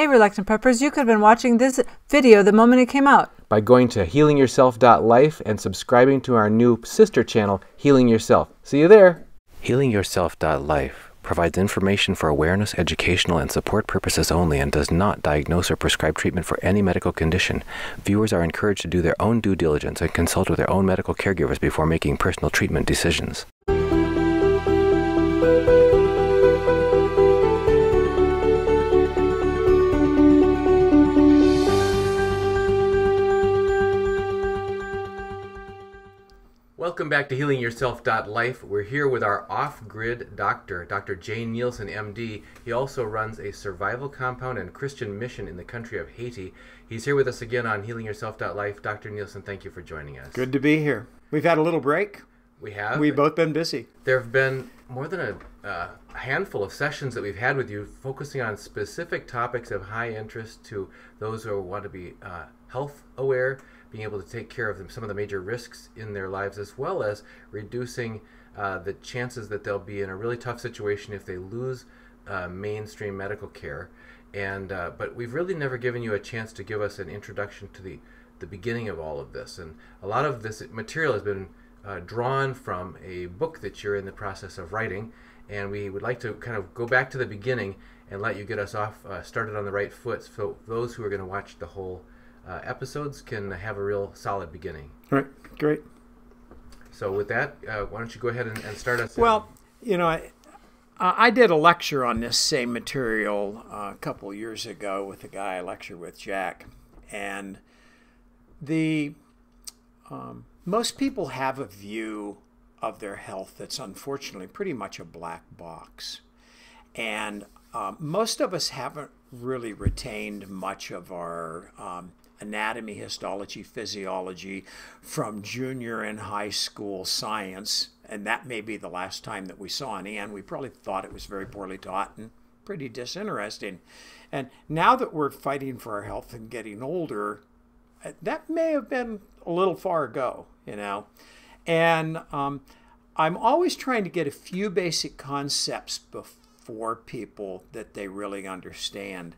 Hey, Reluctant Preppers, you could have been watching this video the moment it came out by going to HealingYourself.Life and subscribing to our new sister channel, Healing Yourself. See you there. HealingYourself.Life provides information for awareness, educational, and support purposes only and does not diagnose or prescribe treatment for any medical condition. Viewers are encouraged to do their own due diligence and consult with their own medical caregivers before making personal treatment decisions. Welcome back to HealingYourself.Life. We're here with our off-grid doctor, Dr. Nielsen MD. He also runs a survival compound and Christian mission in the country of Haiti. He's here with us again on HealingYourself.Life. Dr. Nielsen, thank you for joining us. Good to be here. We've had a little break. We have. We've both been busy. There have been more than a handful of sessions that we've had with you focusing on specific topics of high interest to those who want to be health aware, being able to take care of some of the major risks in their lives, as well as reducing the chances that they'll be in a really tough situation if they lose mainstream medical care. But we've really never given you a chance to give us an introduction to the beginning of all of this. And a lot of this material has been drawn from a book that you're in the process of writing, and we would like to kind of go back to the beginning and let you get us off started on the right foot, so those who are going to watch the whole episodes can have a real solid beginning. Right, great. So with that, why don't you go ahead and start us? Well, you know, I did a lecture on this same material a couple years ago with a guy I lectured with, Jack, and most people have a view of their health that's unfortunately pretty much a black box, and most of us haven't really retained much of our anatomy, histology, physiology from junior and high school science, and that may be the last time that we saw any, and we probably thought it was very poorly taught and pretty disinteresting. And now that we're fighting for our health and getting older, that may have been a little far ago, you know. And I'm always trying to get a few basic concepts before people that they really understand.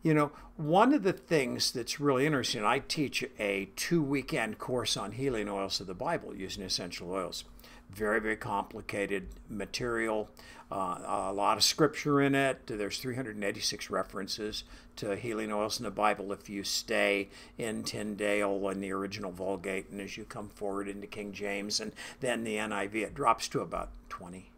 You know, one of the things that's really interesting, I teach a 2-weekend course on healing oils of the Bible using essential oils. Very, very complicated material, a lot of scripture in it. There's 386 references to healing oils in the Bible if you stay in Tyndale and the original Vulgate, and as you come forward into King James and then the NIV, it drops to about 20.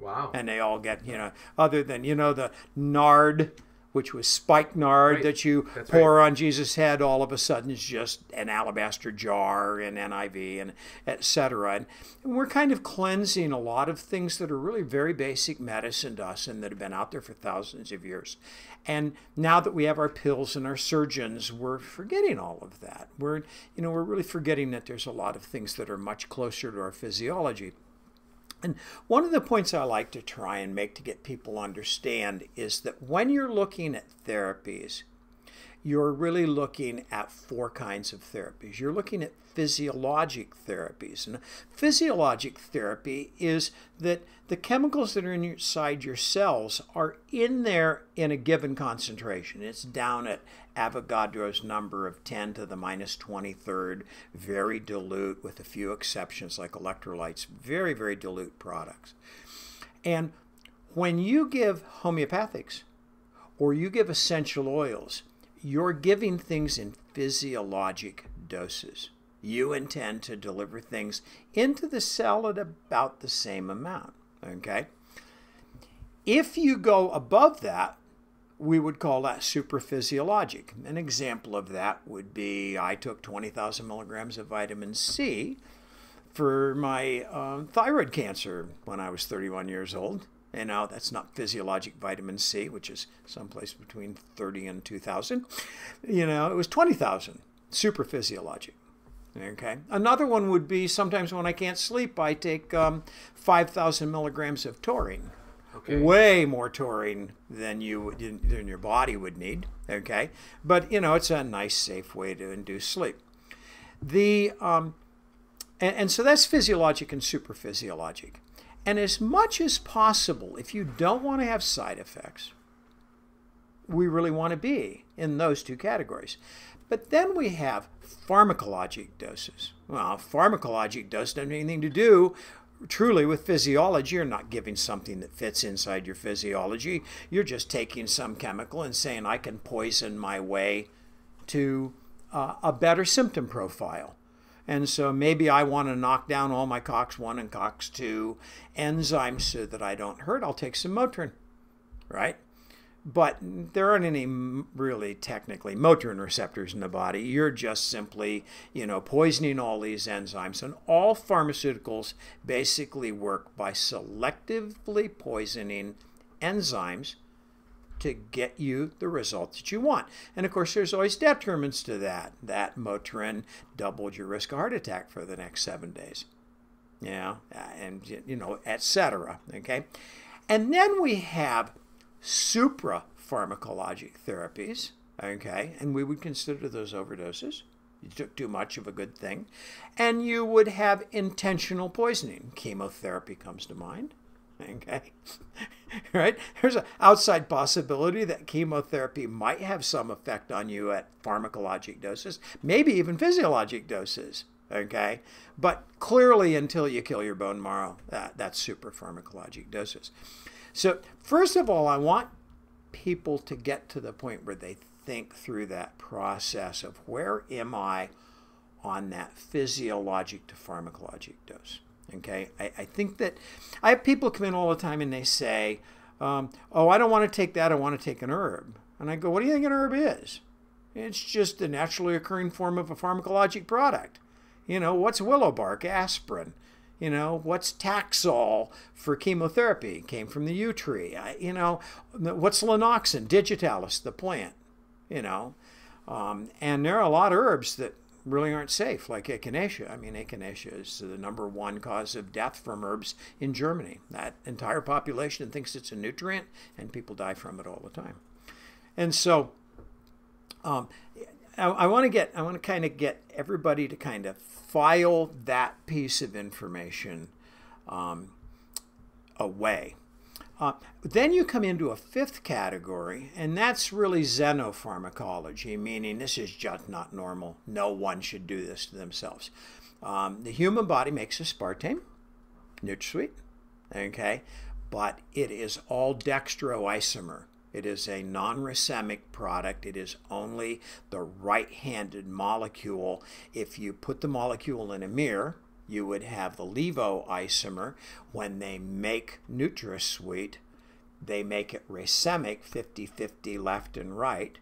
Wow. And they all get, you know, other than, you know, the nard, which was spikenard that you pour on Jesus' head, all of a sudden is just an alabaster jar in NIV and etc. And we're kind of cleansing a lot of things that are really very basic medicine to us and that have been out there for thousands of years. And now that we have our pills and our surgeons, we're forgetting all of that. We're really forgetting that there's a lot of things that are much closer to our physiology. And one of the points I like to try and make to get people to understand is that when you're looking at therapies, you're really looking at 4 kinds of therapies. You're looking at physiologic therapies. And physiologic therapy is that the chemicals that are inside your cells are in there in a given concentration. It's down at Avogadro's number of 10 to the minus 23rd, very dilute with a few exceptions like electrolytes, very, very dilute products. And when you give homeopathics or you give essential oils, you're giving things in physiologic doses. You intend to deliver things into the cell at about the same amount, okay? If you go above that, we would call that supraphysiologic. An example of that would be I took 20,000 milligrams of vitamin C for my thyroid cancer when I was 31 years old. And now that's not physiologic vitamin C, which is someplace between 30 and 2,000. You know, it was 20,000, super physiologic. Okay. Another one would be sometimes when I can't sleep, I take 5,000 milligrams of taurine. Okay. Way more taurine than your body would need. Okay. But, you know, it's a nice, safe way to induce sleep. And so that's physiologic and super physiologic. And as much as possible, if you don't want to have side effects, we really want to be in those two categories. But then we have pharmacologic doses. Well, pharmacologic dose doesn't have anything to do truly with physiology. You're not giving something that fits inside your physiology. You're just taking some chemical and saying, I can poison my way to a better symptom profile. And so maybe I want to knock down all my COX-1 and COX-2 enzymes so that I don't hurt. I'll take some Motrin, right? But there aren't any really technically Motrin receptors in the body. You're just simply, poisoning all these enzymes. And all pharmaceuticals basically work by selectively poisoning enzymes to get you the result that you want. And of course, there's always detriments to that. That Motrin doubled your risk of heart attack for the next 7 days. And, et cetera. Okay. And then we have supra-pharmacologic therapies, okay, and we would consider those overdoses. You took too much of a good thing. And you would have intentional poisoning. Chemotherapy comes to mind, okay, right? There's an outside possibility that chemotherapy might have some effect on you at pharmacologic doses, maybe even physiologic doses, okay? But clearly, until you kill your bone marrow, that's supra-pharmacologic doses. So first of all, I want people to get to the point where they think through that process of where am I on that physiologic to pharmacologic dose. Okay, I think that I have people come in all the time and they say, oh, I don't want to take that, I want to take an herb. And I go, what do you think an herb is? It's just a naturally occurring form of a pharmacologic product. What's willow bark? Aspirin. What's Taxol for chemotherapy? Came from the yew tree. What's Lanoxin? Digitalis, the plant. And there are a lot of herbs that really aren't safe, like echinacea. I mean, echinacea is the #1 cause of death from herbs in Germany. That entire population thinks it's a nutrient, and people die from it all the time. And so, I want to kind of get everybody to kind of file that piece of information away. Then you come into a fifth category, and that's really xenopharmacology, meaning this is just not normal. No one should do this to themselves. The human body makes aspartame, NutraSweet, okay, but it is all dextroisomer. It is a non-racemic product. It is only the right-handed molecule. If you put the molecule in a mirror, you would have the levoisomer. When they make NutraSweet, they make it racemic, 50-50 left and right.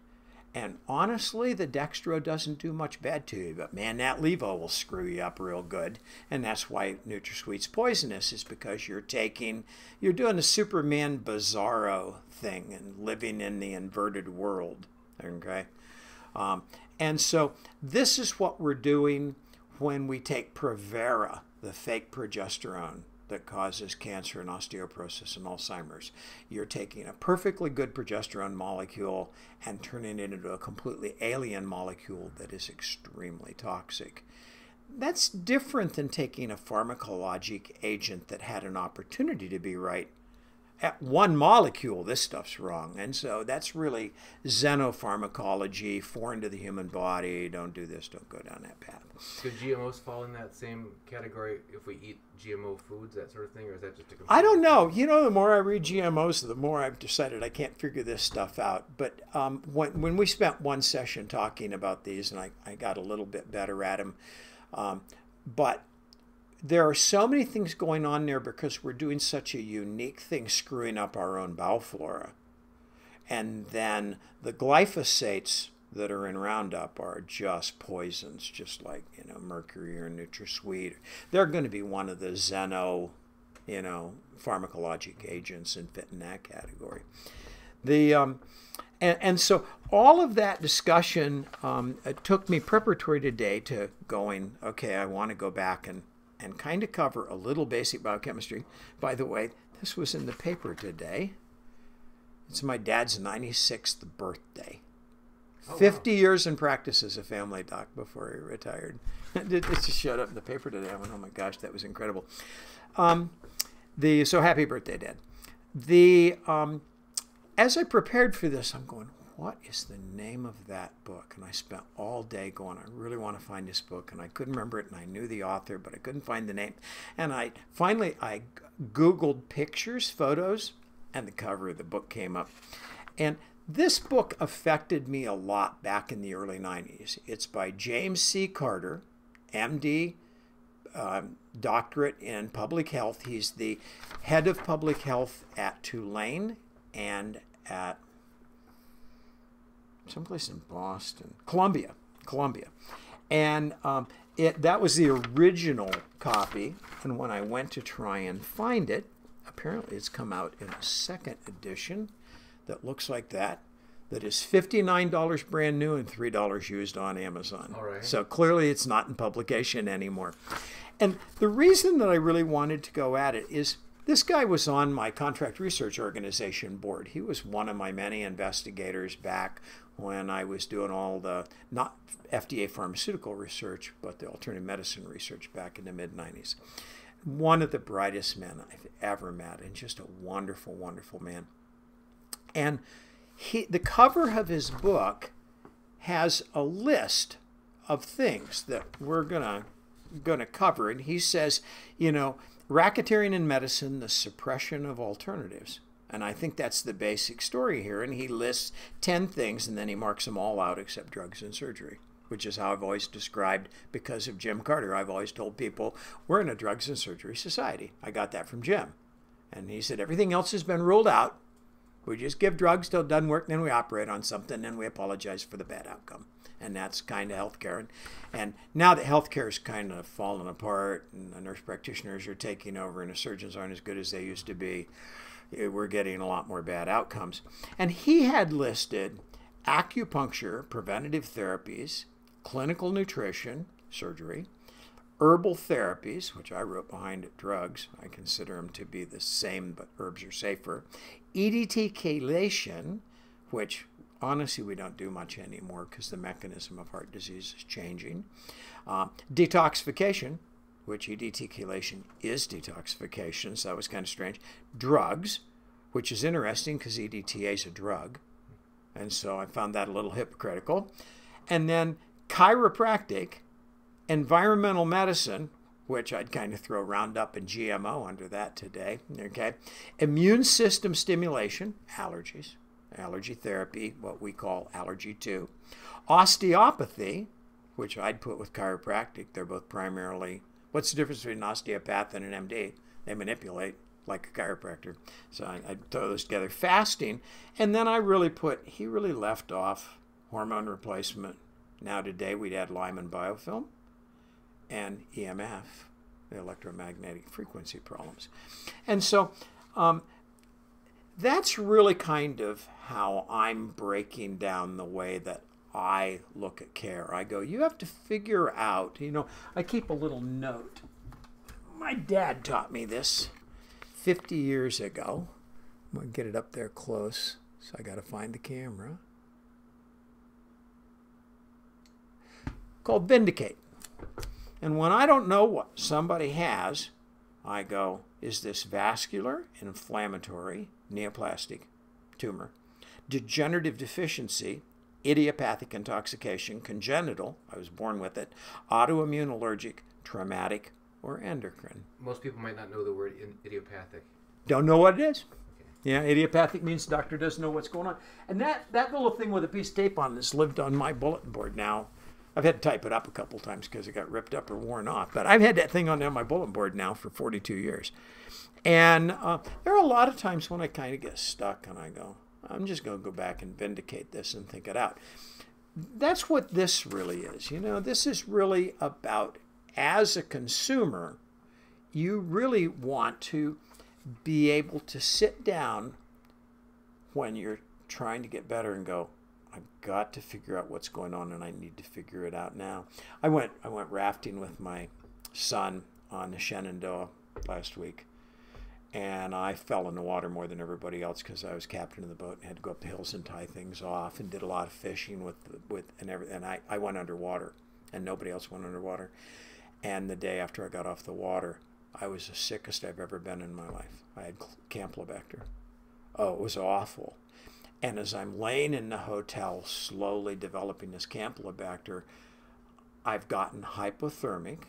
And honestly, the dextro doesn't do much bad to you, but man, that levo will screw you up real good. And that's why NutraSweet's poisonous, is because you're doing the Superman Bizarro thing and living in the inverted world, okay? And so this is what we're doing when we take Provera, the fake progesterone that causes cancer and osteoporosis and Alzheimer's. You're taking a perfectly good progesterone molecule and turning it into a completely alien molecule that is extremely toxic. That's different than taking a pharmacologic agent that had an opportunity to be right. At one molecule, this stuff's wrong. And so that's really xenopharmacology, foreign to the human body. Don't do this, don't go down that path. Could GMOs fall in that same category if we eat GMO foods, that sort of thing? Or is that just a complete... I don't know. The more I read GMOs, the more I've decided I can't figure this stuff out. But when we spent one session talking about these, and I got a little bit better at them, but there are so many things going on there because we're doing such a unique thing, screwing up our own bowel flora. And then the glyphosates that are in Roundup are just poisons, just like, mercury or NutraSweet. They're going to be one of the pharmacologic agents and fit in that category. And so all of that discussion it took me preparatory today to going, okay, I want to go back and kind of cover a little basic biochemistry. By the way, this was in the paper today. It's my dad's 96th birthday. Oh, 50 years in practice as a family doc before he retired. It just showed up in the paper today. I went, oh my gosh, that was incredible. So happy birthday, Dad. As I prepared for this, I'm going, what is the name of that book? And I spent all day going, I really want to find this book. And I couldn't remember it, and I knew the author, but I couldn't find the name. And I Googled pictures, photos, and the cover of the book came up. And this book affected me a lot back in the early 90s. It's by James C. Carter, MD, doctorate in public health. He's the head of public health at Tulane and at someplace in Boston, Columbia. And that was the original copy. And when I went to try and find it, apparently it's come out in a second edition that looks like that is $59 brand new and $3 used on Amazon. All right. So clearly it's not in publication anymore. And the reason that I really wanted to go at it is this guy was on my contract research organization board. He was one of my many investigators back when I was doing all the, not FDA pharmaceutical research, but the alternative medicine research back in the mid-90s. One of the brightest men I've ever met, and just a wonderful, wonderful man. And the cover of his book has a list of things that we're gonna cover. And he says, racketeering in medicine, the suppression of alternatives. And I think that's the basic story here. And he lists 10 things, and then he marks them all out except drugs and surgery, which is how I've always described, because of Jim Carter. I've always told people, we're in a drugs and surgery society. I got that from Jim. And he said, everything else has been ruled out. We just give drugs till it doesn't work, then we operate on something, then we apologize for the bad outcome. And that's kind of healthcare. And now that healthcare is kind of falling apart, and the nurse practitioners are taking over, and the surgeons aren't as good as they used to be, we're getting a lot more bad outcomes. And he had listed acupuncture, preventative therapies, clinical nutrition, surgery, herbal therapies, which I wrote behind it, drugs. I consider them to be the same, but herbs are safer. EDT chelation, which honestly we don't do much anymore because the mechanism of heart disease is changing. Detoxification, which EDT chelation is detoxification, so that was kind of strange. Drugs, which is interesting because EDTA is a drug, and so I found that a little hypocritical. And then chiropractic, environmental medicine, which I'd kind of throw Roundup and GMO under that today, okay? Immune system stimulation, allergies, allergy therapy, what we call allergy 2. Osteopathy, which I'd put with chiropractic. They're both primarily, what's the difference between an osteopath and an MD? They manipulate like a chiropractor. So I'd throw those together. Fasting, and then he really left off hormone replacement. Now today we'd add Lyme biofilm and EMF, the electromagnetic frequency problems. And so that's really kind of how I'm breaking down the way that I look at care. I go, you have to figure out, I keep a little note. My dad taught me this 50 years ago. I'm going to get it up there close, so I got to find the camera. Called Vindicate. And when I don't know what somebody has, I go, is this vascular, inflammatory, neoplastic tumor, degenerative deficiency, idiopathic intoxication, congenital, I was born with it, autoimmune, allergic, traumatic, or endocrine? Most people might not know the word idiopathic. Don't know what it is. Yeah, idiopathic means the doctor doesn't know what's going on. And that little thing with a piece of tape on this lived on my bulletin board now. I've had to type it up a couple times because it got ripped up or worn off. But I've had that thing on my bulletin board now for 42 years. And there are a lot of times when I kind of get stuck and I go, I'm just going to go back and vindicate this and think it out. That's what this really is. This is really about, as a consumer, you really want to be able to sit down when you're trying to get better and go, I've got to figure out what's going on, and I need to figure it out now. I went rafting with my son on the Shenandoah last week, and I fell in the water more than everybody else because I was captain of the boat and had to go up the hills and tie things off, and did a lot of fishing and everything. And I went underwater, and nobody else went underwater. And the day after I got off the water, I was the sickest I've ever been in my life. I had Campylobacter. Oh, it was awful. And as I'm laying in the hotel, slowly developing this Campylobacter, I've gotten hypothermic.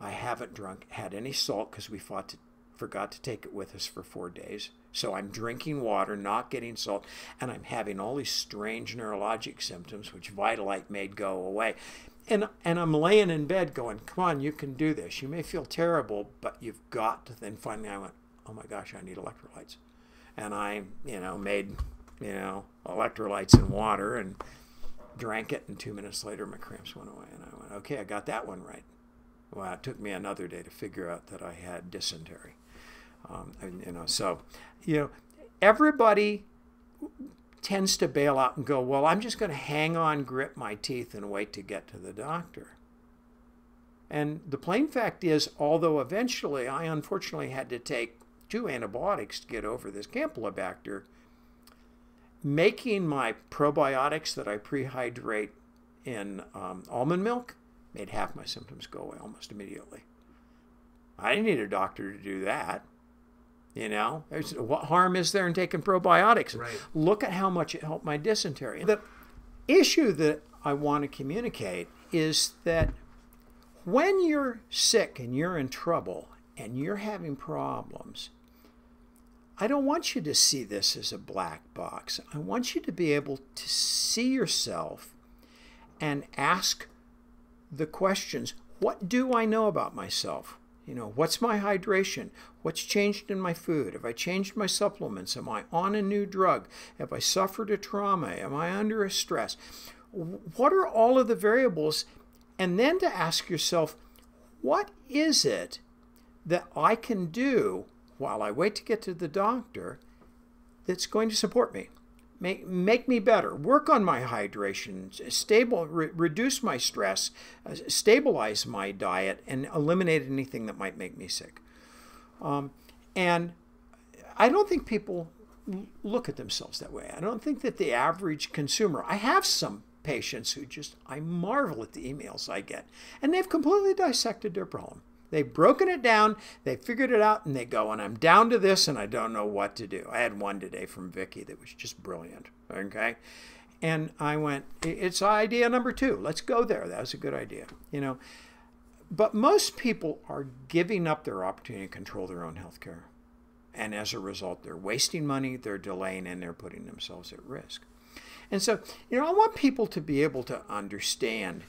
I haven't had any salt because we forgot to take it with us for 4 days. So I'm drinking water, not getting salt, and I'm having all these strange neurologic symptoms, which Vitalite made go away. And I'm laying in bed going, come on, you can do this. You may feel terrible, but you've got to. Then finally I went, oh my gosh, I need electrolytes. And I, made, electrolytes in water and drank it. And 2 minutes later, my cramps went away. And I went, okay, I got that one right. Well, it took me another day to figure out that I had dysentery. Everybody tends to bail out and go, well, I'm just going to hang on, grit my teeth, and wait to get to the doctor. And the plain fact is, although eventually I unfortunately had to take 2 antibiotics to get over this Campylobacter, making my probiotics that I prehydrate in almond milk made half my symptoms go away almost immediately. I didn't need a doctor to do that. What harm is there in taking probiotics? Right. Look at how much it helped my dysentery. The issue that I want to communicate is that when you're sick and you're in trouble and you're having problems, I don't want you to see this as a black box. I want you to be able to see yourself and ask the questions, what do I know about myself? What's my hydration? What's changed in my food? Have I changed my supplements? Am I on a new drug? Have I suffered a trauma? Am I under a stress? What are all of the variables? And then to ask yourself, what is it that I can do while I wait to get to the doctor that's going to support me? Make me better, work on my hydration, reduce my stress, stabilize my diet, and eliminate anything that might make me sick. And I don't think people look at themselves that way. I don't think that the average consumer, I have some patients who I marvel at the emails I get, and they've completely dissected their problem. They've broken it down, they figured it out, and they go, and I'm down to this, and I don't know what to do. I had one today from Vicky that was just brilliant, okay? And I went, it's idea number 2. Let's go there. That was a good idea, But most people are giving up their opportunity to control their own health care. And as a result, they're wasting money, they're delaying, and they're putting themselves at risk. And so, I want people to be able to understand,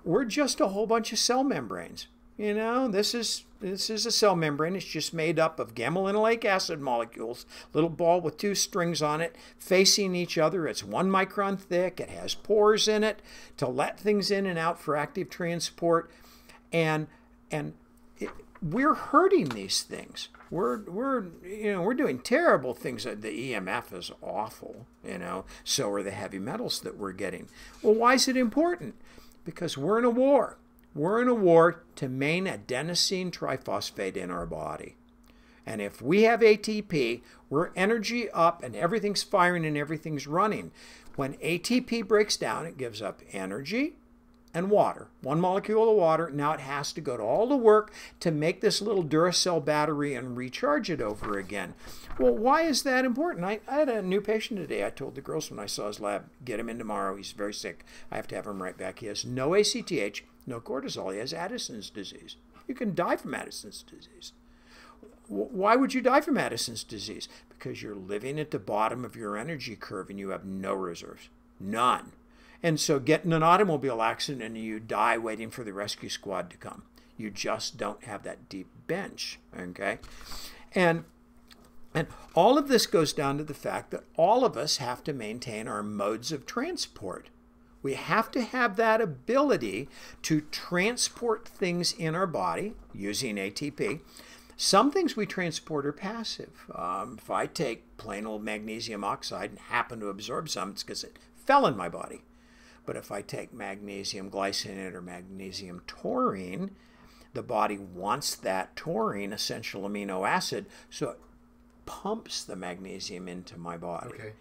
we're just a whole bunch of cell membranes. This is a cell membrane. It's just made up of gamma-linolenic acid molecules, little ball with 2 strings on it, facing each other. It's 1 micron thick. It has pores in it to let things in and out for active transport. And we're hurting these things. We're doing terrible things. The EMF is awful, so are the heavy metals that we're getting. Well, why is it important? Because we're in a war. We're in a war to main adenosine triphosphate in our body. And if we have ATP, we're energy up and everything's firing and everything's running. When ATP breaks down, it gives up energy and water. 1 molecule of water. Now it has to go to all the work to make this little Duracell battery and recharge it over again. Well, why is that important? I had a new patient today. I told the girls when I saw his lab, get him in tomorrow. He's very sick. I have to have him right back. He has no ACTH, no cortisol. He has Addison's disease. You can die from Addison's disease. Why would you die from Addison's disease? Because you're living at the bottom of your energy curve and you have no reserves. None. And so get in an automobile accident and you die waiting for the rescue squad to come. You just don't have that deep bench, okay? And all of this goes down to the fact that all of us have to maintain our modes of transport. We have to have that ability to transport things in our body using ATP. Some things we transport are passive. If I take plain old magnesium oxide and happen to absorb some, it's because it fell in my body. But if I take magnesium glycinate or magnesium taurine, the body wants that taurine, essential amino acid, so it pumps the magnesium into my body. Okay.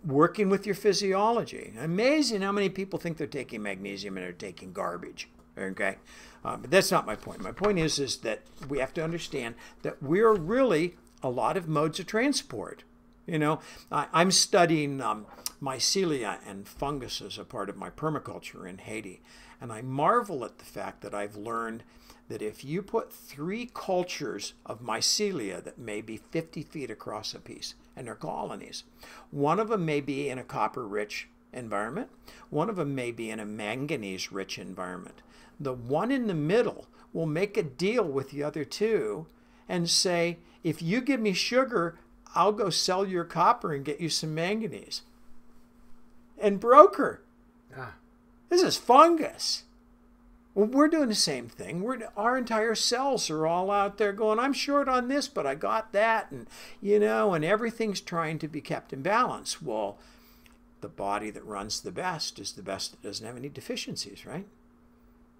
Working with your physiology. Amazing how many people think they're taking magnesium and they're taking garbage. Okay? But that's not my point. My point is that we have to understand that we're really a lot of modes of transport. I'm studying mycelia and fungus as a part of my permaculture in Haiti. And I marvel at the fact that I've learned that if you put 3 cultures of mycelia that may be 50 feet across a piece, and they're colonies, one of them may be in a copper-rich environment, one of them may be in a manganese-rich environment. The one in the middle will make a deal with the other 2 and say, if you give me sugar, I'll go sell your copper and get you some manganese. And broker. This is fungus. Well, we're doing the same thing. Our entire cells are all out there going, I'm short on this, but I got that. And, and everything's trying to be kept in balance. Well, the body that runs the best is the best that doesn't have any deficiencies, right?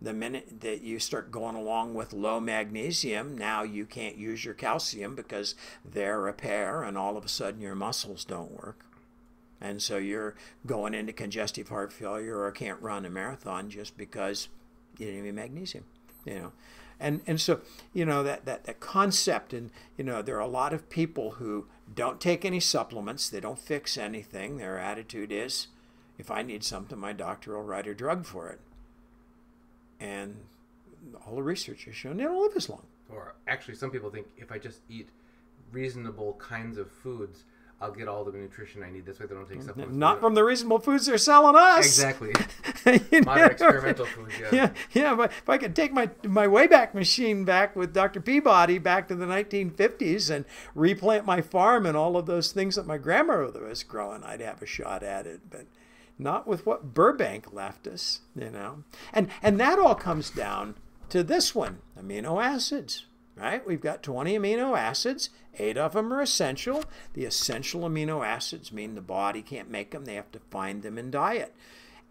The minute that you start going along with low magnesium, now you can't use your calcium because they're a pair, and all of a sudden your muscles don't work. And so you're going into congestive heart failure or can't run a marathon just because you didn't have any magnesium, And so, that concept, and, there are a lot of people who don't take any supplements. They don't fix anything. Their attitude is, if I need something, my doctor will write a drug for it. And all the research has shown they don't live as long. Or actually, some people think if I just eat reasonable kinds of foods, I'll get all the nutrition I need. This way they don't take supplements. Not from the reasonable foods they're selling us. Exactly. Modern experimental foods, Yeah, but if I could take my Wayback Machine back with Dr. Peabody back to the 1950s and replant my farm and all of those things that my grandmother was growing, I'd have a shot at it. But not with what Burbank left us, And that all comes down to this one, amino acids. Right? We've got 20 amino acids. 8 of them are essential. The essential amino acids mean the body can't make them. They have to find them in diet.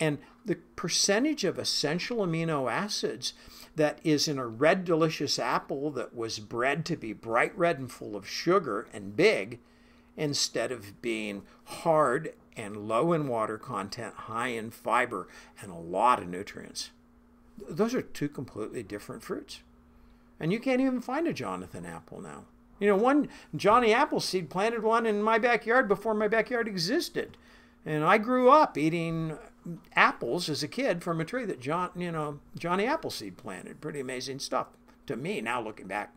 And the percentage of essential amino acids that is in a red, delicious apple that was bred to be bright red and full of sugar and big, instead of being hard and low in water content, high in fiber, and a lot of nutrients. Those are 2 completely different fruits. And you can't even find a Jonathan apple now. One Johnny Appleseed planted one in my backyard before my backyard existed. And I grew up eating apples as a kid from a tree that Johnny Appleseed planted. Pretty amazing stuff to me now looking back.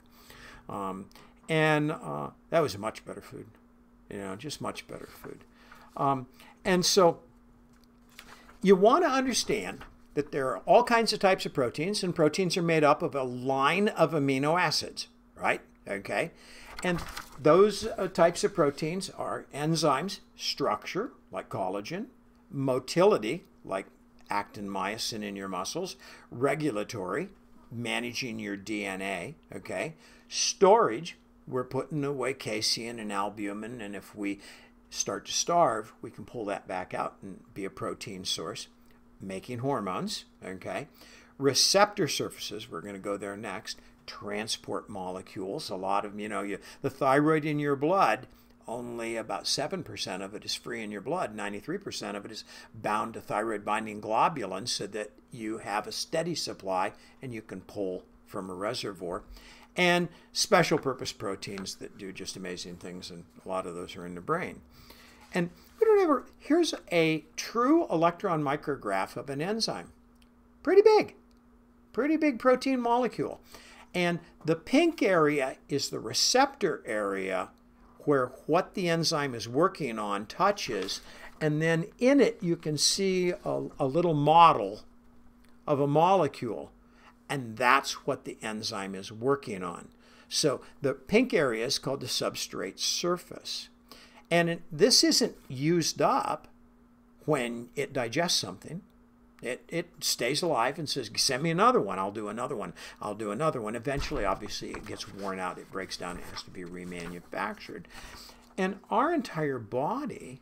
And that was much better food. Just much better food. And so you want to understand that there are all kinds of types of proteins, and proteins are made up of a line of amino acids, right? Okay. And those types of proteins are enzymes, structure, like collagen, motility, like actin, myosin in your muscles, regulatory, managing your DNA, okay? Storage, we're putting away casein and albumin, and if we start to starve, we can pull that back out and be a protein source. Making hormones, okay? Receptor surfaces, we're going to go there next. Transport molecules, a lot of, the thyroid in your blood, only about 7% of it is free in your blood. 93% of it is bound to thyroid binding globulin so that you have a steady supply and you can pull from a reservoir. And special purpose proteins that do just amazing things, and a lot of those are in the brain. And here's a true electron micrograph of an enzyme. Pretty big protein molecule. And the pink area is the receptor area where what the enzyme is working on touches. And then in it, you can see a little model of a molecule. And that's what the enzyme is working on. So the pink area is called the substrate surface. And this isn't used up when it digests something. It stays alive and says, send me another one. I'll do another one. I'll do another one. Eventually, obviously, it gets worn out. It breaks down. It has to be remanufactured. And our entire body,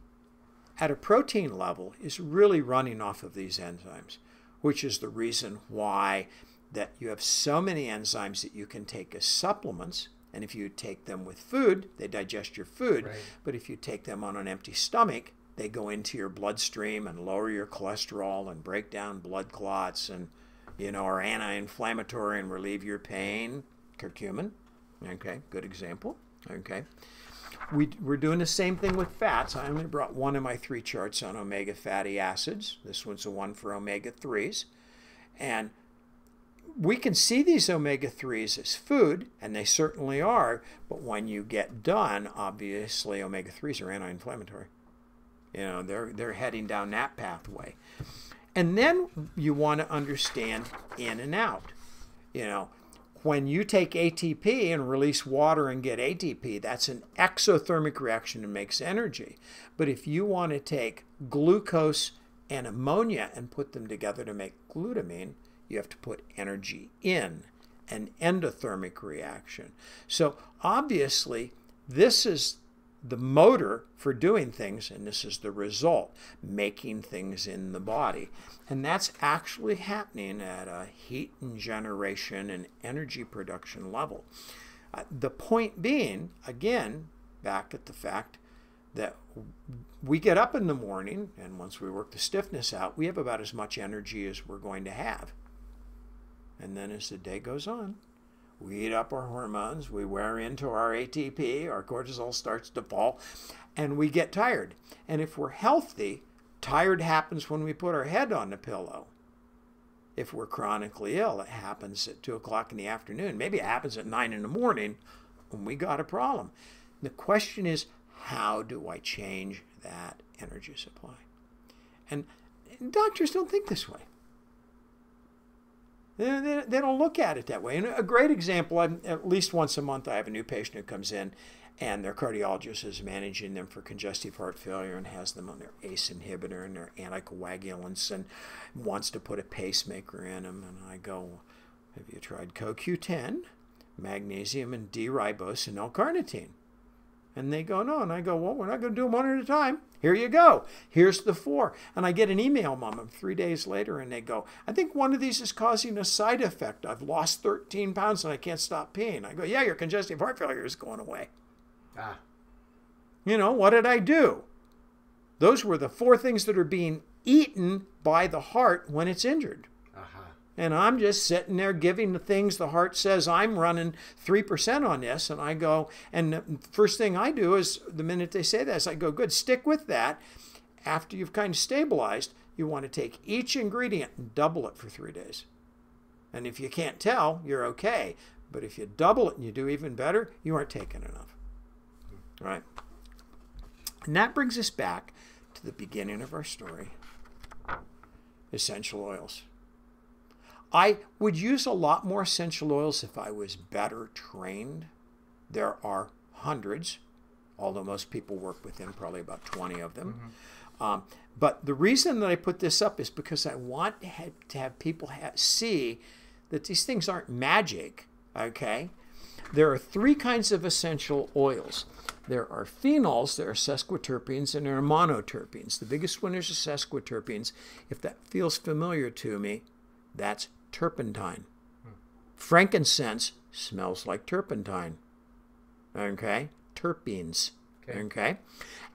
at a protein level, is really running off of these enzymes, which is the reason why that you have so many enzymes that you can take as supplements. And if you take them with food, they digest your food. Right. But if you take them on an empty stomach, they go into your bloodstream and lower your cholesterol and break down blood clots and, are anti-inflammatory and relieve your pain. Curcumin, okay, good example, okay. we're doing the same thing with fats. I only brought one of my 3 charts on omega fatty acids. This one's the one for omega-3s. And we can see these omega-3s as food, and they certainly are, but when you get done, obviously omega-3s are anti-inflammatory. You know, they're heading down that pathway. And then you want to understand in and out. You know, when you take ATP and release water and get ATP, that's an exothermic reaction and makes energy. But if you want to take glucose and ammonia and put them together to make glutamine, you have to put energy in, an endothermic reaction. So obviously, this is the motor for doing things, and this is the result, making things in the body. And that's actually happening at a heat and generation and energy production level. The point being, again, back at the fact that we get up in the morning, and once we work the stiffness out, we have about as much energy as we're going to have. And then as the day goes on, we eat up our hormones, we wear into our ATP, our cortisol starts to fall, and we get tired. And if we're healthy, tired happens when we put our head on the pillow. If we're chronically ill, it happens at 2 o'clock in the afternoon. Maybe it happens at 9 in the morning when we got a problem. The question is, how do I change that energy supply? And doctors don't think this way. They don't look at it that way. And a great example, at least once a month I have a new patient who comes in and their cardiologist is managing them for congestive heart failure and has them on their ACE inhibitor and their anticoagulants and wants to put a pacemaker in them. And I go, have you tried CoQ10, magnesium, and D-ribose and L-carnitine? And they go, no. And I go, well, we're not going to do them one at a time. Here you go. Here's the 4. And I get an email from them 3 days later, and they go, I think one of these is causing a side effect. I've lost 13 pounds and I can't stop peeing. I go, yeah, your congestive heart failure is going away. You know, what did I do? Those were the 4 things that are being eaten by the heart when it's injured. And I'm just sitting there giving the things the heart says I'm running 3% on this. And I go, and the first thing I do is the minute they say that is I go, good, stick with that. After you've kind of stabilized, you want to take each ingredient and double it for 3 days. And if you can't tell, you're okay. But if you double it and you do even better, you aren't taking enough. All right? And that brings us back to the beginning of our story, essential oils. I would use a lot more essential oils if I was better trained. There are hundreds, although most people work within probably about 20 of them. But the reason that I put this up is because I want to have people see that these things aren't magic, okay? There are 3 kinds of essential oils. There are phenols, there are sesquiterpenes, and there are monoterpenes. The biggest one is the sesquiterpenes. If that feels familiar to me, that's turpentine. Frankincense smells like turpentine. Okay? Terpenes. Okay?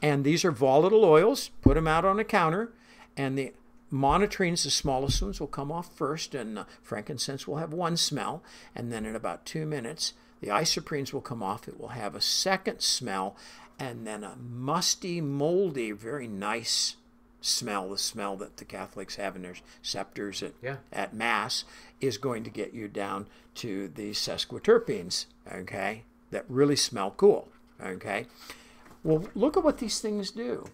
And these are volatile oils. Put them out on a counter. And the monotrines, the smallest ones, will come off first. And frankincense will have 1 smell. And then in about 2 minutes, the isoprenes will come off. It will have a second smell. And then a musty, moldy, very nice smell, the smell that the Catholics have in their scepters at Mass, is going to get you down to the sesquiterpenes, okay, that really smell cool, okay? Well, look at what these things do.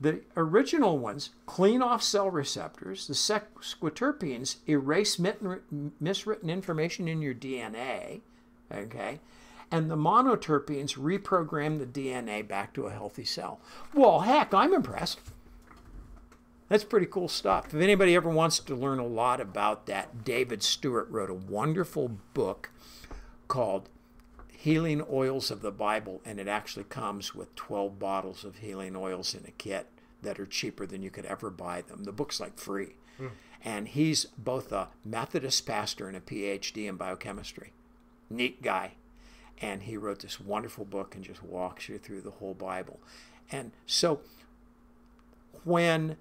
The original ones clean off cell receptors. The sesquiterpenes erase miswritten information in your DNA, okay? And the monoterpenes reprogram the DNA back to a healthy cell. Well, heck, I'm impressed. That's pretty cool stuff. If anybody ever wants to learn a lot about that, David Stewart wrote a wonderful book called Healing Oils of the Bible, and it actually comes with 12 bottles of healing oils in a kit that are cheaper than you could ever buy them. The book's like free. And he's both a Methodist pastor and a PhD in biochemistry. Neat guy. And he wrote this wonderful book and just walks you through the whole Bible. And so when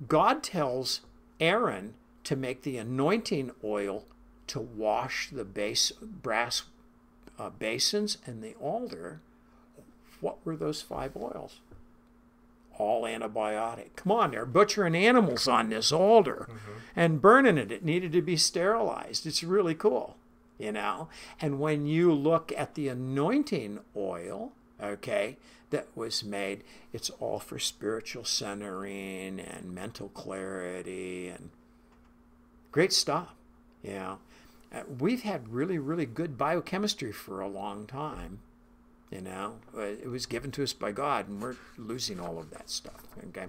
God tells Aaron to make the anointing oil to wash the brass basins and the alder, what were those 5 oils? All antibiotic. Come on, they're butchering animals on this alder and burning it. It needed to be sterilized. It's really cool, you know. And when you look at the anointing oil, okay, that was made, it's all for spiritual centering and mental clarity and great stuff, you know. We've had really, really good biochemistry for a long time. You know, it was given to us by God, and we're losing all of that stuff, okay?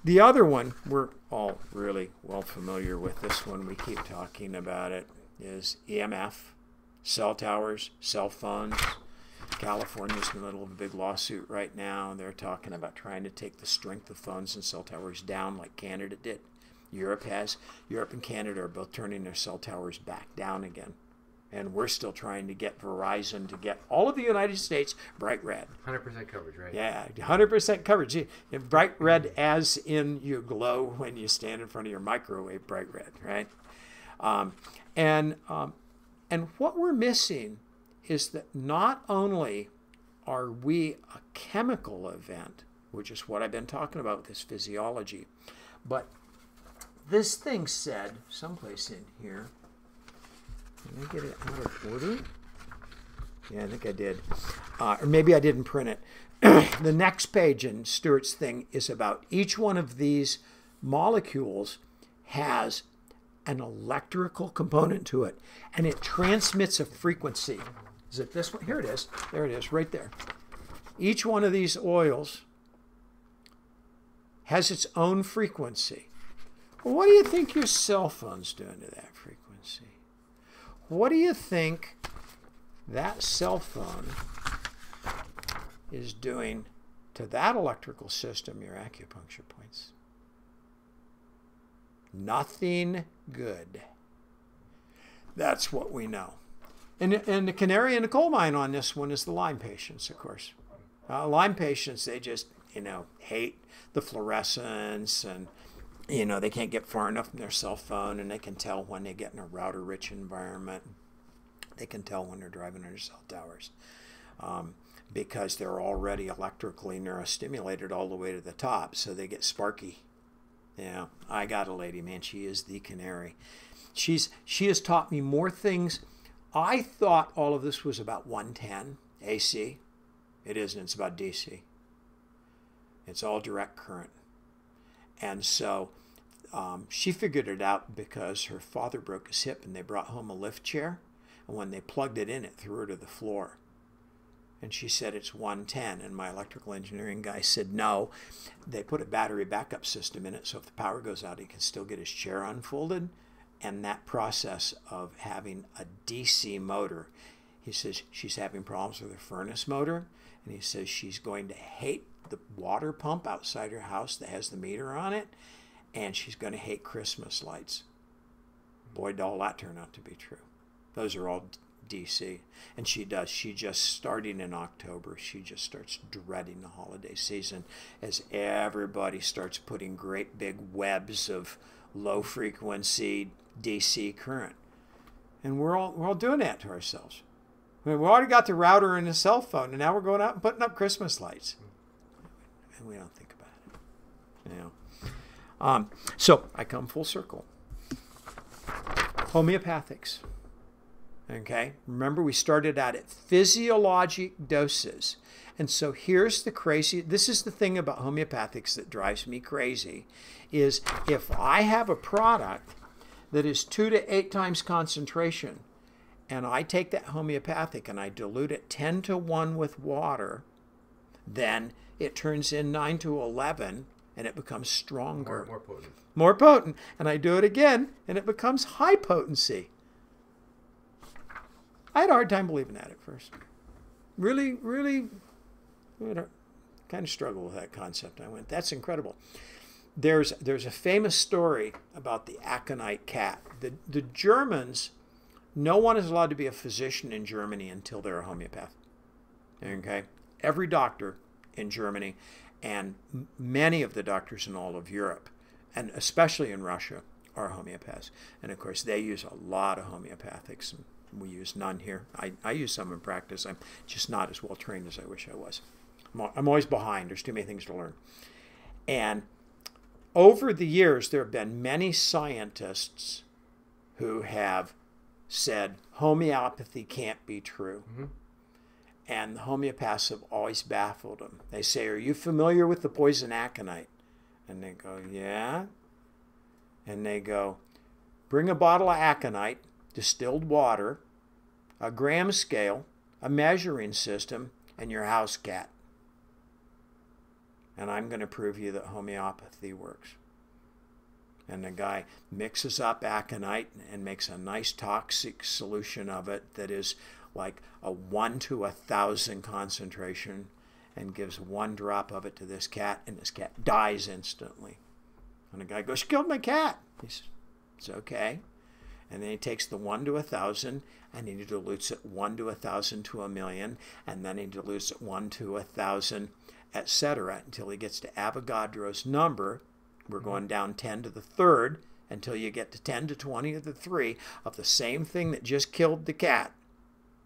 The other one, we're all really well familiar with this one. We keep talking about it, is EMF, cell towers, cell phones. California's in the middle of a big lawsuit right now. They're talking about trying to take the strength of phones and cell towers down like Canada did. Europe has. Europe and Canada are both turning their cell towers back down again. And we're still trying to get Verizon to get all of the United States bright red. 100% coverage, right? Yeah, 100% coverage. Bright red as in you glow when you stand in front of your microwave, bright red, right? And what we're missing is that not only are we a chemical event, which is what I've been talking about with this physiology, but this thing said, someplace in here, did I get it out of order? Yeah, I think I did. Or maybe I didn't print it. The next page in Stuart's thing is about each one of these molecules has an electrical component to it, and it transmits a frequency. Is it this one? Here it is. There it is, right there. Each one of these oils has its own frequency. Well, what do you think your cell phone's doing to that frequency? What do you think that cell phone is doing to that electrical system, your acupuncture points? Nothing good. That's what we know. And the canary in the coal mine on this one is the Lyme patients, of course. Lyme patients, they just, hate the fluorescence, and they can't get far enough from their cell phone, and they can tell when they get in a router-rich environment. They can tell when they're driving under cell towers because they're already electrically neurostimulated all the way to the top, so they get sparky. Yeah, I got a lady, man. She is the canary. She has taught me more things. I thought all of this was about 110 AC. It isn't. It's about DC. It's all direct current. And so she figured it out because her father broke his hip and they brought home a lift chair. And when they plugged it in, it threw her to the floor. And she said it's 110. And my electrical engineering guy said, no, they put a battery backup system in it. So if the power goes out, he can still get his chair unfolded. And that process of having a DC motor, he says she's having problems with her furnace motor. And he says she's going to hate the water pump outside her house that has the meter on it, and she's going to hate Christmas lights. Boy, did all that turn out to be true. Those are all DC. And she does. She just, starting in October, she just starts dreading the holiday season as everybody starts putting great big webs of low-frequency DC current. And we're all doing that to ourselves. I mean, we already got the router and the cell phone, and now we're going out and putting up Christmas lights. And we don't think about it. So I come full circle. Homeopathics. Okay? Remember, we started out at physiologic doses. And so here's the crazy, this is the thing about homeopathics that drives me crazy, is if I have a product that is 2 to 8 times concentration, and I take that homeopathic and I dilute it 10 to 1 with water, then it turns in 9 to 11 and it becomes stronger. More potent. More potent. And I do it again and it becomes high potency. I had a hard time believing that at first. Really kind of struggled with that concept. I went, that's incredible. There's a famous story about the aconite cat. The Germans, no one is allowed to be a physician in Germany until they're a homeopath. Okay? Every doctor in Germany and many of the doctors in all of Europe, and especially in Russia, are homeopaths. And of course, they use a lot of homeopathics. we use none here. I use some in practice. I'm just not as well trained as I wish I was. I'm always behind. There's too many things to learn. And over the years, there have been many scientists who have said homeopathy can't be true. Mm-hmm. And the homeopaths have always baffled them. They say, are you familiar with the poison aconite? And they go, yeah. And they go, bring a bottle of aconite, distilled water, a gram scale, a measuring system, and your house cat. And I'm going to prove you that homeopathy works. And the guy mixes up aconite and makes a nice toxic solution of it that is like a 1 to 1,000 concentration, and gives 1 drop of it to this cat, and this cat dies instantly. And the guy goes, "You killed my cat." He says, "It's okay." And then he takes the 1 to 1,000, and he dilutes it 1 to 1,000 to 1,000,000, and then he dilutes it 1 to 1,000, etc., until he gets to Avogadro's number. We're going down 10 to the third until you get to 10 to 20 to the 3 of the same thing that just killed the cat.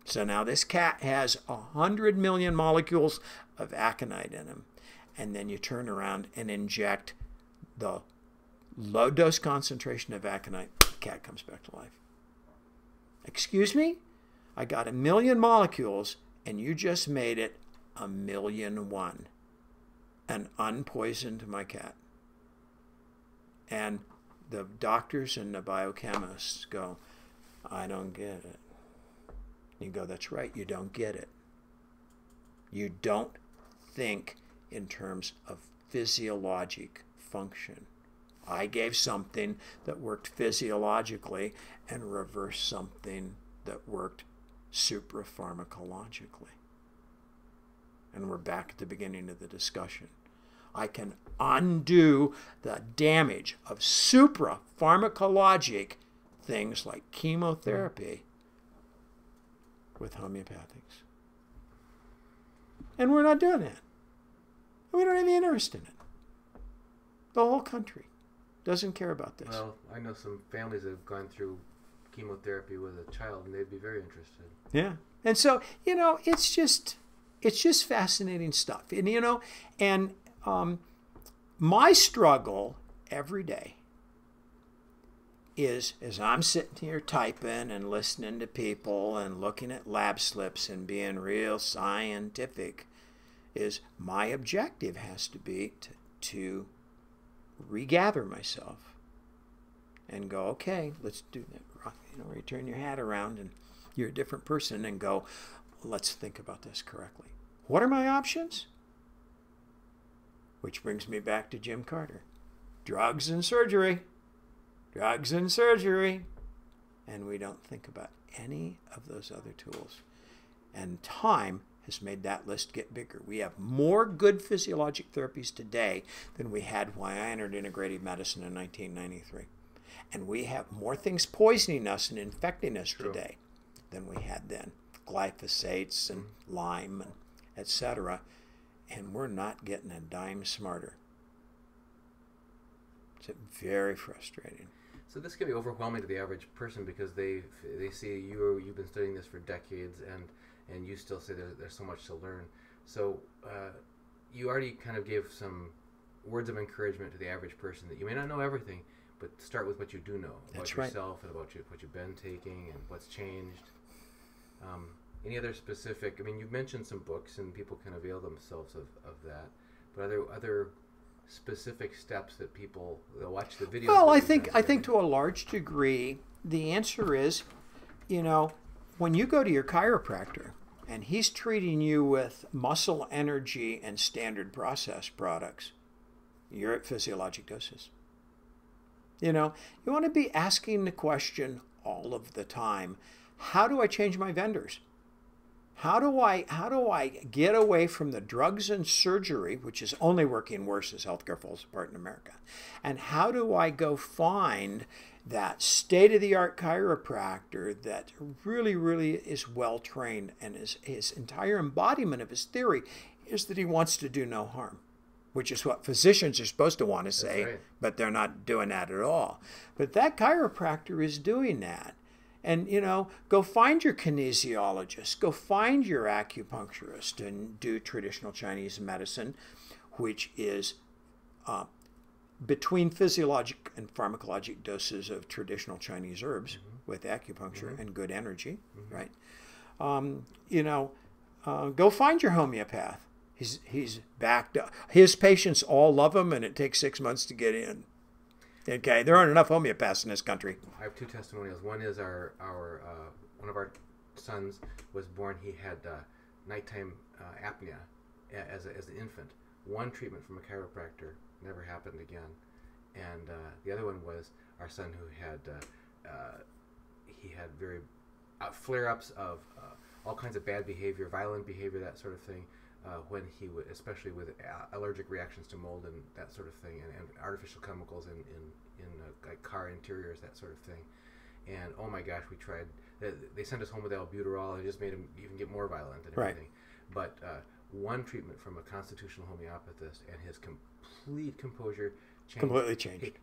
So now this cat has 100 million molecules of aconite in him. And then you turn around and inject the low dose concentration of aconite. The cat comes back to life. Excuse me? I got 1 million molecules and you just made it 1,000,001 and unpoisoned my cat. And the doctors and the biochemists go, "I don't get it." You go, "That's right, you don't get it. You don't think in terms of physiologic function. I gave something that worked physiologically and reversed something that worked suprapharmacologically." And we're back at the beginning of the discussion. I can undo the damage of suprapharmacologic things like chemotherapy with homeopathics. And we're not doing that. We don't have any interest in it. The whole country doesn't care about this. Well, I know some families that have gone through chemotherapy with a child, and they'd be very interested. Yeah. And so, it's just fascinating stuff. And, my struggle every day is, as I'm sitting here typing and listening to people and looking at lab slips and being real scientific, is my objective has to be to regather myself and go, okay, let's do that. Where you turn your hat around and you're a different person and go, let's think about this correctly. What are my options? Which brings me back to Jim Carter. Drugs and surgery. Drugs and surgery. And we don't think about any of those other tools. And time has made that list get bigger. We have more good physiologic therapies today than we had when I entered integrative medicine in 1993. And we have more things poisoning us and infecting us today than we had then. Glyphosates and Lyme, and etc. And we're not getting a dime smarter. It's very frustrating. So this can be overwhelming to the average person because they see you've been studying this for decades and you still say there's so much to learn. So you already kind of gave some words of encouragement to the average person that you may not know everything, but start with what you do know about yourself and about what you've been taking and what's changed. Any other specific? I mean, you've mentioned some books and people can avail themselves of that. But are there other specific steps that people they'll watch the videos? Well, I think to a large degree the answer is, when you go to your chiropractor and he's treating you with muscle energy and standard process products, you're at physiologic doses. You want to be asking the question all of the time, how do I change my vendors? How do I get away from the drugs and surgery, which is only working worse as healthcare falls apart in America? And how do I go find that state-of-the-art chiropractor that really, really is well-trained, and his entire embodiment of his theory is that he wants to do no harm, which is what physicians are supposed to want to say, but they're not doing that at all. But that chiropractor is doing that. And, go find your kinesiologist, go find your acupuncturist and do traditional Chinese medicine, which is between physiologic and pharmacologic doses of traditional Chinese herbs with acupuncture and good energy, right? Go find your homeopath. He's backed up. His patients all love him, and it takes 6 months to get in. Okay, there aren't enough homeopaths in this country. I have 2 testimonials. One is our one of our sons was born. He had nighttime apnea as an infant. One treatment from a chiropractor, never happened again. And the other one was our son who had he had very flare-ups of all kinds of bad behavior, violent behavior, that sort of thing. When he would, especially with allergic reactions to mold and that sort of thing, and artificial chemicals in like car interiors, that sort of thing. And oh my gosh, we tried. They sent us home with albuterol, and it just made him even get more violent and everything. Right. But one treatment from a constitutional homeopathist, and his complete composure changed. Completely changed.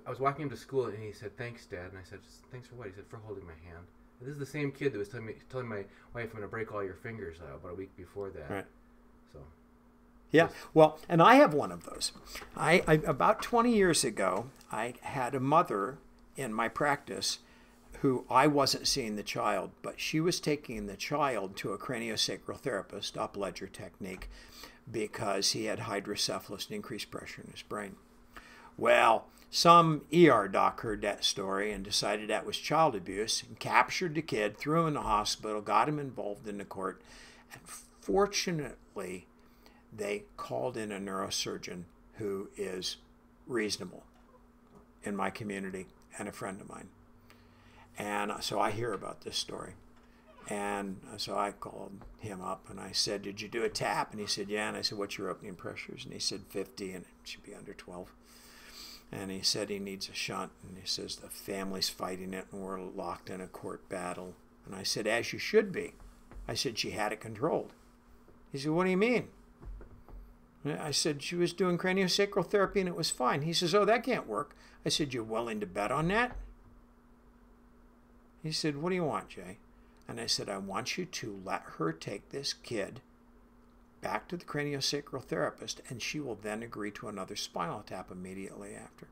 I was walking him to school, and he said, "Thanks, Dad." And I said, "Thanks for what?" He said, "For holding my hand." And this is the same kid that was telling my wife, "I'm going to break all your fingers," about a week before that. Right. So. Yeah, well, and I have one of those. I about 20 years ago, I had a mother in my practice who I wasn't seeing the child, but she was taking the child to a craniosacral therapist, up-ledger technique, because he had hydrocephalus and increased pressure in his brain. Well, some ER doc heard that story and decided that was child abuse and captured the kid, threw him in the hospital, got him involved in the court, and fortunately, they called in a neurosurgeon who is reasonable in my community and a friend of mine. And so I hear about this story. And so I called him up and I said, "Did you do a tap?" And he said, "Yeah." And I said, "What's your opening pressures?" And he said 50, and it should be under 12. And he said he needs a shunt. And he says the family's fighting it and we're locked in a court battle. And I said, "As you should be." I said, "She had it controlled." He said, "What do you mean?" I said, "She was doing craniosacral therapy and it was fine." He says, "Oh, that can't work." I said, "You're willing to bet on that?" He said, "What do you want, Jay?" And I said, "I want you to let her take this kid back to the craniosacral therapist, and she will then agree to another spinal tap immediately after."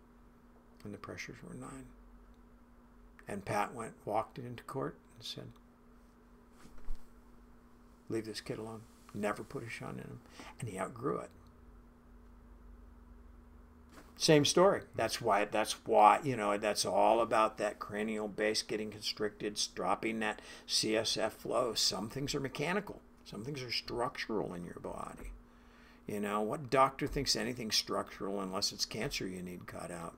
And the pressures were 9. And Pat walked into court and said, "Leave this kid alone." Never put a shunt in him. And he outgrew it. Same story. That's why, that's all about that cranial base getting constricted, dropping that CSF flow. Some things are mechanical. Some things are structural in your body. What doctor thinks anything's structural unless it's cancer you need cut out?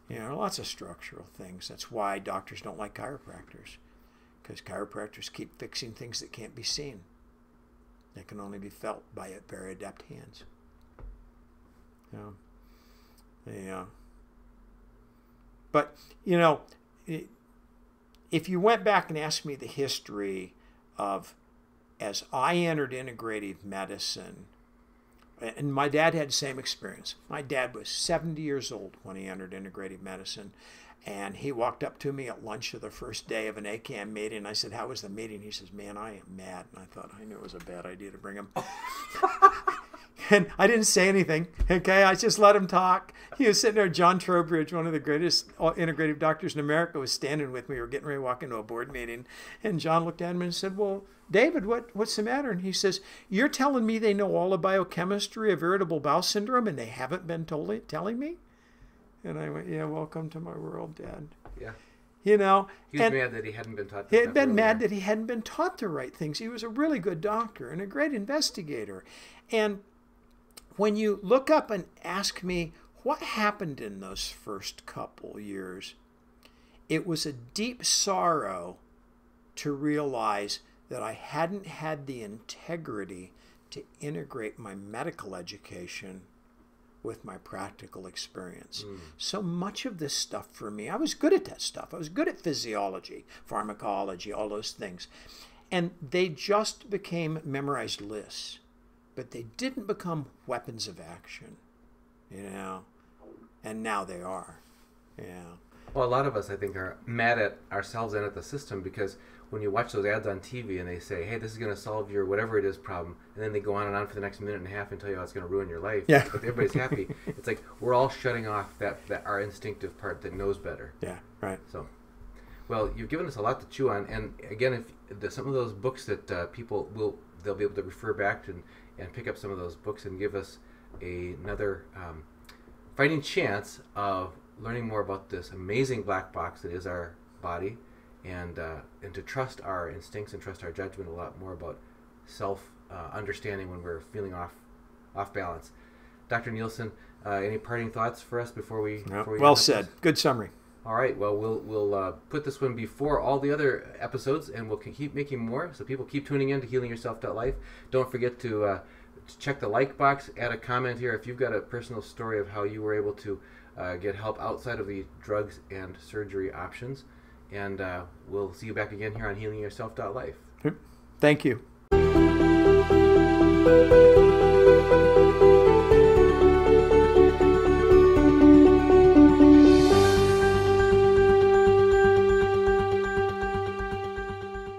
Lots of structural things. That's why doctors don't like chiropractors, because chiropractors keep fixing things that can't be seen. They can only be felt by very adept hands. But, if you went back and asked me the history of, as I entered integrative medicine, and my dad had the same experience. My dad was 70 years old when he entered integrative medicine. And he walked up to me at lunch of the first day of an ACAM meeting. I said, "How was the meeting?" He says, "Man, I am mad." And I thought, I knew it was a bad idea to bring him. And I didn't say anything, okay? I just let him talk. He was sitting there. John Trowbridge, one of the greatest integrative doctors in America, was standing with me. We were getting ready to walk into a board meeting. And John looked at him and said, "Well, David, what's the matter?" And he says, "You're telling me they know all the biochemistry of irritable bowel syndrome and they haven't been telling me?" And I went, "Yeah, welcome to my world, Dad." Yeah. He was mad that he hadn't been taught. He had been mad that he hadn't been taught the right things. He was a really good doctor and a great investigator. And when you look up and ask me what happened in those first couple years, it was a deep sorrow to realize that I hadn't had the integrity to integrate my medical education with my practical experience. So much of this stuff for me, I was good at that stuff. I was good at physiology, pharmacology, all those things. And they just became memorized lists, but they didn't become weapons of action, And now they are, Well, a lot of us, I think, are mad at ourselves and at the system because when you watch those ads on TV and they say, hey, this is going to solve your whatever it is problem, and then they go on and on for the next minute and a half and tell you how it's going to ruin your life, Yeah. but everybody's happy. It's like we're all shutting off that our instinctive part that knows better. Yeah, right. So, well, you've given us a lot to chew on. And again, if some of those books that they'll be able to refer back to and pick up some of those books and give us another fighting chance of learning more about this amazing black box that is our body, and to trust our instincts and trust our judgment a lot more about self understanding when we're feeling off balance. Dr. Nielsen, any parting thoughts for us before we? Well said. Good summary. All right. Well, we'll put this one before all the other episodes, and we'll keep making more. So people keep tuning in to HealingYourself.Life. Don't forget to check the like box. Add a comment here if you've got a personal story of how you were able to get help outside of the drugs and surgery options. And we'll see you back again here on HealingYourself.Life. Thank you.